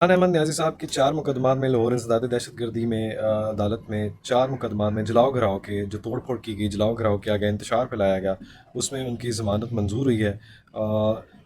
खान अहमद न्याज़ी साहब की 4 मुकदमात में लाहौर इंसदाद दहशतगर्दी में अदालत में 4 मुकदमात में जलाओ घराव के जो तोड़ फोड़ की गई, जलाओ घराव किया गया, इंतशार फैलाया गया, उसमें उनकी ज़मानत मंजूर हुई है।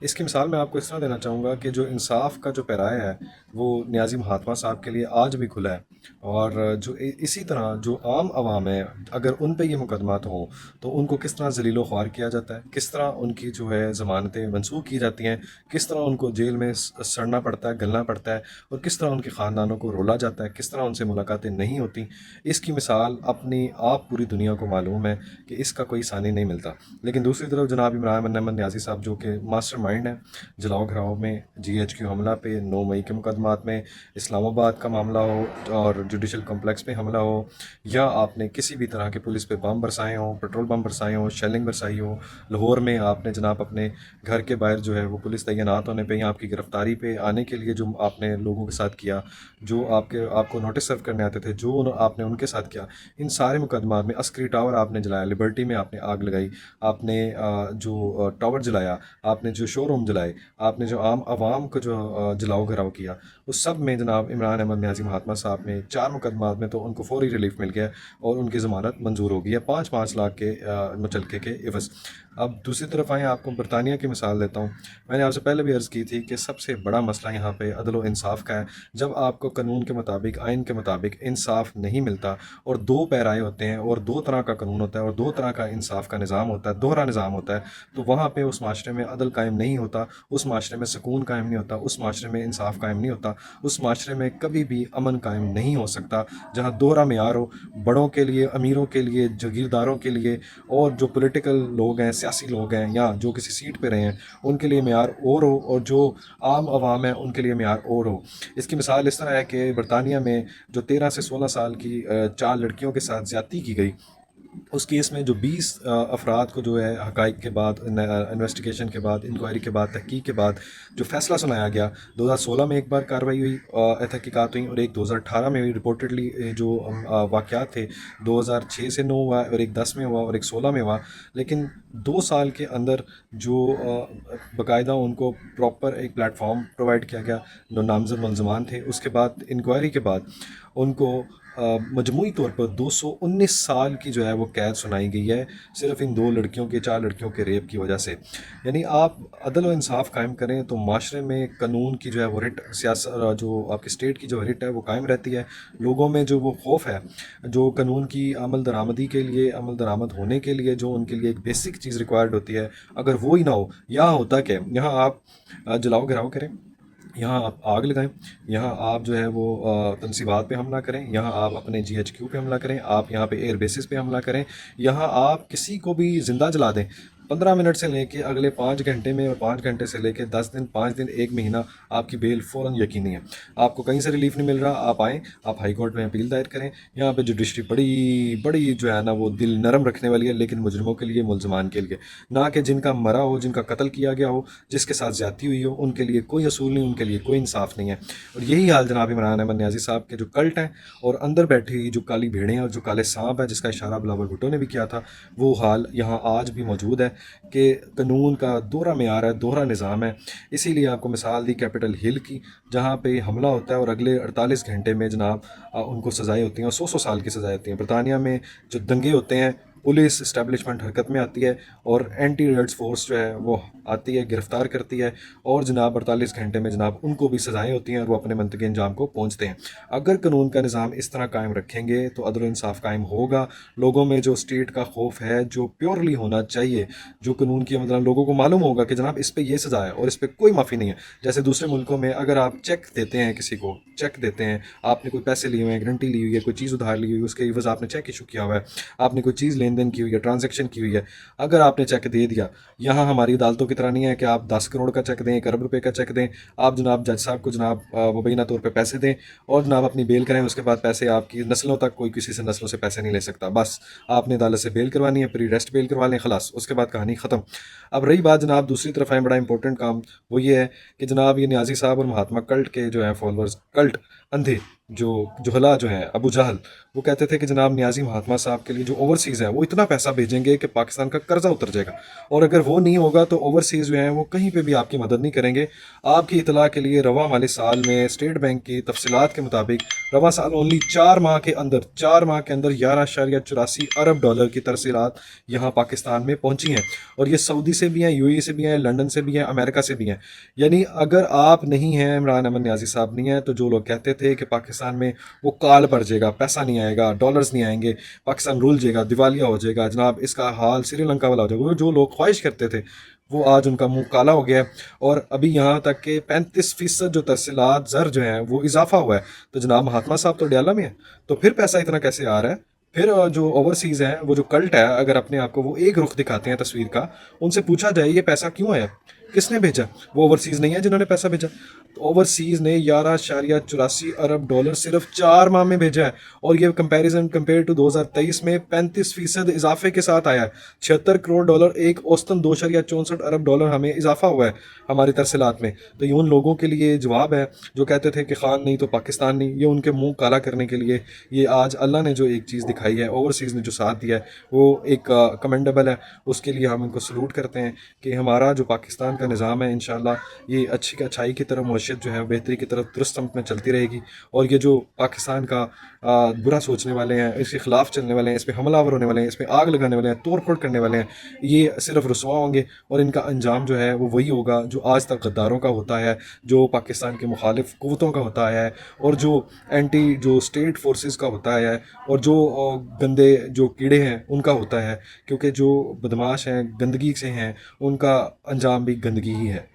इसकी मिसाल मैं आपको इस तरह देना चाहूँगा कि जो इंसाफ का जो पैराया है वो न्याज़ी महात्मा साहब के लिए आज भी खुला है। और जो इसी तरह जो आम आवाम है, अगर उन पे ये मुकदमात हों तो उनको किस तरह ज़लील व ख्वार किया जाता है, किस तरह उनकी जो है ज़मानतें मनसूख की जाती हैं, किस तरह उनको जेल में सड़ना पड़ता है, गलना पड़ता है, और किस तरह उनके ख़ानदानों को रोला जाता है, किस तरह उनसे मुलाकातें नहीं होती। इसकी मिसाल अपनी आप पूरी दुनिया को मालूम है कि इसका कोई सानी नहीं मिलता। लेकिन दूसरी तरफ जनाब इमरान अहमद न्याज़ी साहब जो कि मास्टर माइंड हैं, जलाओ घराव में, GHQ हमला पे, 9 मई के मुकदमात में, इस्लामाबाद का मामला हो और जुडिशल कम्प्लेक्स पे हमला हो, या आपने किसी भी तरह के पुलिस पे बम बरसाए हों, पेट्रोल बम बरसाए हों, शेलिंग बरसाई हो, लाहौर में आपने जनाब अपने घर के बाहर जो है वो पुलिस तैनात होने पे या आपकी गिरफ्तारी पे आने के लिए जो आपने लोगों के साथ किया, जो आपको नोटिस सर्व करने आते थे, जो आपने उनके साथ किया, इन सारे मुकदमात में अस्करी टावर आपने जलाया, लिबर्टी में आपने आग लगाई, आपने जो टावर जलाया, आपने जो शोरूम जलाए, आपने जो आम आवाम को जो जलाओ घराव किया, उस सब में जनाब इमरान अहमद न्याज़ी महात्मा साहब में 4 मुकदमात में तो उनको फौरी रिलीफ मिल गया और उनकी ज़मानत मंजूर हो गई है 5-5 लाख के मुचलके के इवज़। अब दूसरी तरफ आए, आपको बरतानिया की मिसाल देता हूँ। मैंने आपसे पहले भी अर्ज़ की थी कि सबसे बड़ा मसला यहाँ पे अदल व इंसाफ का है। जब आपको कानून के मुताबिक, आइन के मुताबिक इंसाफ नहीं मिलता और दो पैराए होते हैं और दो तरह का कानून होता है और दो तरह का इंसाफ का निज़ाम होता है, दोहरा निज़ाम होता है, तो वहाँ पे उस माशरे में अदल कायम नहीं होता, उस माशरे में सुकून कायम नहीं होता, उस माशरे में इंसाफ कायम नहीं होता, उस माशरे में कभी भी अमन कायम नहीं हो सकता। जहाँ दोहरा मेयार हो, बड़ों के लिए, अमीरों के लिए, जागीरदारों के लिए, और जो पॉलिटिकल लोग हैं, सियासी लोग हैं, या जो किसी सीट पे रहे हैं, उनके लिए मेयार और हो, और जो आम आवाम है उनके लिए मेयार और हो। इसकी मिसाल इस तरह है कि बरतानिया में जो 13 से 16 साल की 4 लड़कियों के साथ ज़्यादती की गई, उस केस में जो 20 अफराद को जो है हकाइक के बाद, इन्वेस्टिगेशन के बाद, इंक्वायरी के बाद, तहकीक के बाद जो फ़ैसला सुनाया गया, 2016 में एक बार कार्रवाई हुई, तहकीकात हुई, और एक 2018 में हुई। रिपोर्टेडली जो वाक़यात थे, 2006 से 9 हुआ, और एक 10 में हुआ, और एक 16 में हुआ। लेकिन 2 साल के अंदर जो बाकायदा उनको प्रॉपर एक प्लेटफॉर्म प्रोवाइड किया गया, जो नामज़द मुलज़मान थे, उसके बाद इंक्वायरी के बाद उनको मजमूई तौर पर 219 साल की जो है वो कैद सुनाई गई है, सिर्फ इन 2 लड़कियों के, 4 लड़कियों के रेप की वजह से। यानी आप अदल व इंसाफ कायम करें तो माशरे में कानून की जो है वो रिट, सियासत, जो आपकी स्टेट की जो रिट है वो कायम रहती है। लोगों में जो वो खौफ है, जो कानून की अमल दरामदी के लिए, अमल दरामद होने के लिए जो उनके लिए एक बेसिक चीज़ रिक्वायर्ड होती है, अगर वो ही ना हो, यहाँ होता क्या, यहाँ आप जलाओ घराव करें, यहाँ आप आग लगाएं, यहाँ आप जो है वो तनसीबात पे हमला करें, यहाँ आप अपने GHQ पे हमला करें, आप यहाँ पे एयर बेसिस पे हमला करें, यहाँ आप किसी को भी ज़िंदा जला दें। 15 मिनट से लेके अगले 5 घंटे में, और 5 घंटे से लेके 10 दिन, 5 दिन, 1 महीना आपकी बेल फ़ौरन यकीनी है। आपको कहीं से रिलीफ नहीं मिल रहा, आप आएँ, आप हाई कोर्ट में अपील दायर करें। यहाँ पे जुडिशरी बड़ी बड़ी जो है ना वो दिल नरम रखने वाली है, लेकिन मुजरिमों के लिए, मुलजमान के लिए, ना कि जिनका मरा हो, जिनका कत्ल किया गया हो, जिसके साथ ज्यादती हुई हो, उनके लिए कोई असूल नहीं, उनके लिए कोई इंसाफ नहीं है। और यही हाल जनाब इमरान अहमद न्याज़ी साहब के जो कल्ट हैं और अंदर बैठी हुई जो काली भेड़ें और जो काले सांप है, जिसका इशारा बिलावल भुट्टो ने भी किया था, वो हाल यहाँ आज भी मौजूद है कि कानून का दोहरा मेयार है, दोहरा निज़ाम है। इसीलिए आपको मिसाल दी कैपिटल हिल की, जहाँ पे हमला होता है और अगले 48 घंटे में जनाब उनको सज़ाएँ होती हैं, और 100-100 साल की सज़ाएँ होती हैं। बरतानिया में जो दंगे होते हैं, पुलिस इस्टेब्लिशमेंट हरकत में आती है और एंटी रेड्स फोर्स जो है वो आती है, गिरफ्तार करती है, और जनाब 48 घंटे में जनाब उनको भी सज़ाएँ होती हैं और वो अपने मंतकी अंजाम को पहुँचते हैं। अगर कानून का निज़ाम इस तरह कायम रखेंगे तो अदल इंसाफ कायम होगा। लोगों में जो स्टेट का खौफ है, जो प्योरली होना चाहिए, जो कानून की, मतलब लोगों को मालूम होगा कि जनाब इस पर यह सज़ा है और इस पर कोई माफ़ी नहीं है। जैसे दूसरे मुल्कों में अगर आप चेक देते हैं, किसी को चेक देते हैं, आपने कोई पैसे लिए हुए हैं, गारंटी ली हुई है, कोई चीज़ उधार ली हुई है, उसके एवज़ आपने चेक इशू किया हुआ है, आपने कोई चीज़ लेन देन की हुई है, ट्रांजैक्शन की हुई है, अगर आपने चेक दे दिया, यहाँ हमारी अदालतों की तरह नहीं है कि आप 10 करोड़ का चेक दें, 1 अरब रुपए का चेक दें, आप जनाब जज साहब को जनाब मुबैना तौर पे पैसे दें और जनाब अपनी बेल करें, उसके बाद पैसे आपकी नस्लों तक, कोई किसी से नस्लों से पैसे नहीं ले सकता। बस आपने अदालत से बेल करवानी है, प्री रेस्ट बेल करवा लें, खलास, उसके बाद कहानी ख़त्म। अब रही बात जनाब दूसरी तरफ है, बड़ा इंपॉर्टेंट काम वो ये है कि जनाब ये न्याज़ी साहब और महात्मा कल्ट के जो है फॉलोअर्स, कल्ट अंधे, جو जुहला जो हैं अबू जहल, वो कहते थे कि जनाब नियाज़ी महात्मा साहब के लिए जो ओवरसीज़ है वो इतना पैसा भेजेंगे कि पाकिस्तान का कर्जा उतर जाएगा, और अगर वो नहीं होगा तो ओवरसीज़ जो हैं वो कहीं पे भी आपकी मदद नहीं करेंगे। आपकी इतला के लिए रवा माली साल में स्टेट बैंक की तफसीलात के मुताबिक रवा साल ओनली 4 माह के अंदर 4 माह के अंदर 11.84 अरब डॉलर की तरसीलात यहाँ पाकिस्तान में पहुंची हैं। और ये सऊदी से भी हैं, यूएई से भी हैं, लंदन से भी हैं, अमेरिका से भी हैं। यानी अगर आप नहीं हैं, इमरान अहमद नियाज़ी साहब नहीं हैं, तो जो लोग कहते थे कि पाकिस्तान में वो काल पड़ जाएगा, पैसा नहीं आएगा, डॉलर्स नहीं आएंगे, पाकिस्तान रुल जाएगा, दिवालिया हो जाएगा, जनाब इसका हाल श्रीलंका वाला हो जाएगा, वो जो लोग ख्वाहिश करते थे वो आज उनका मुंह काला हो गया है। और अभी यहाँ तक कि 35% जो तरसीलात ज़र जो हैं वो इजाफा हुआ है। तो जनाब महात्मा साहब तो डयाला में है, तो फिर पैसा इतना कैसे आ रहा है? फिर जो ओवरसीज़ हैं, वो जो कल्ट है, अगर अपने आप को वो एक रुख दिखाते हैं तस्वीर का, उनसे पूछा जाए ये पैसा क्यों आया, किसने भेजा? वो ओवरसीज़ नहीं है जिन्होंने पैसा भेजा। तो ओवरसीज़ ने 11.84 अरब डॉलर सिर्फ 4 माह में भेजा है। और ये कंपैरिजन कंपेयर टू 2023 में 35% इजाफे के साथ आया है। 76 करोड़ डॉलर, एक औसतन 2.64 अरब डॉलर हमें इजाफा हुआ है हमारी तरसीलात में। तो ये उन लोगों के लिए जवाब है जो कहते थे कि खान नहीं तो पाकिस्तान नहीं। ये उनके मुंह काला करने के लिए ये आज अल्लाह ने जो एक चीज़ दिखाई है, ओवरसीज़ ने जो साथ दिया है, वो एक कमेंडेबल है। उसके लिए हम इनको सलूट करते हैं कि हमारा जो पाकिस्तान का निज़ाम है इंशाल्लाह ये अच्छाई की तरफ मुर्शिद जो है बेहतरी की तरफ दुरुस्त समत में चलती रहेगी। और ये जो पाकिस्तान का बुरा सोचने वाले हैं, इसके ख़िलाफ़ चलने वाले हैं, इस पर हमलावर होने वाले हैं, इस पर आग लगाने वाले हैं, तोड़ फोड़ करने वाले हैं, ये सिर्फ रुसवा होंगे। और इनका अंजाम जो है वो वही होगा जो आज तक गद्दारों का होता है, जो पाकिस्तान के मुखालिफ क़ुव्वतों का होता है, और जो एंटी जो स्टेट फोर्सेस का होता है, और जो गंदे जो कीड़े हैं उनका होता है। क्योंकि जो बदमाश हैं, गंदगी से हैं, उनका अंजाम भी गंदगी ही है।